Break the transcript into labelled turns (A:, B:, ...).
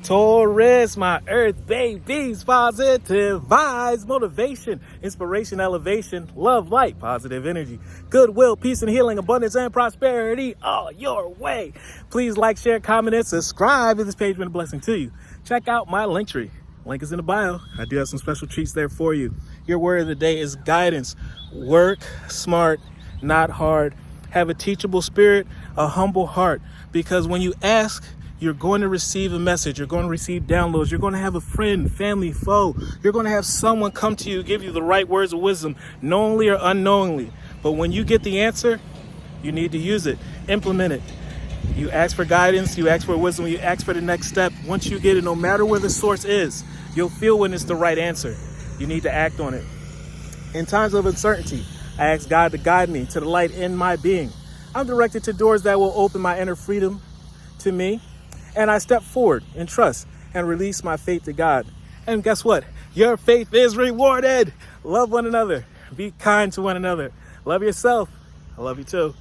A: Taurus, my earth babies, positive vibes, motivation, inspiration, elevation, love, light, positive energy, goodwill, peace and healing, abundance and prosperity all your way. Please like, share, comment, and subscribe if this page been a blessing to you. Check out my LinkTree. Link is in the bio. I do have some special treats there for you. Your word of the day is guidance. Work smart, not hard. Have a teachable spirit, a humble heart. Because when you ask, you're going to receive a message. You're going to receive downloads. You're going to have a friend, family, foe. You're going to have someone come to you, give you the right words of wisdom, knowingly or unknowingly. But when you get the answer, you need to use it, implement it. You ask for guidance, you ask for wisdom, you ask for the next step. Once you get it, no matter where the source is, you'll feel when it's the right answer. You need to act on it. In times of uncertainty, I ask God to guide me to the light in my being. I'm directed to doors that will open my inner freedom to me. And I step forward in trust and release my faith to God. And guess what? Your faith is rewarded. Love one another. Be kind to one another. Love yourself. I love you too.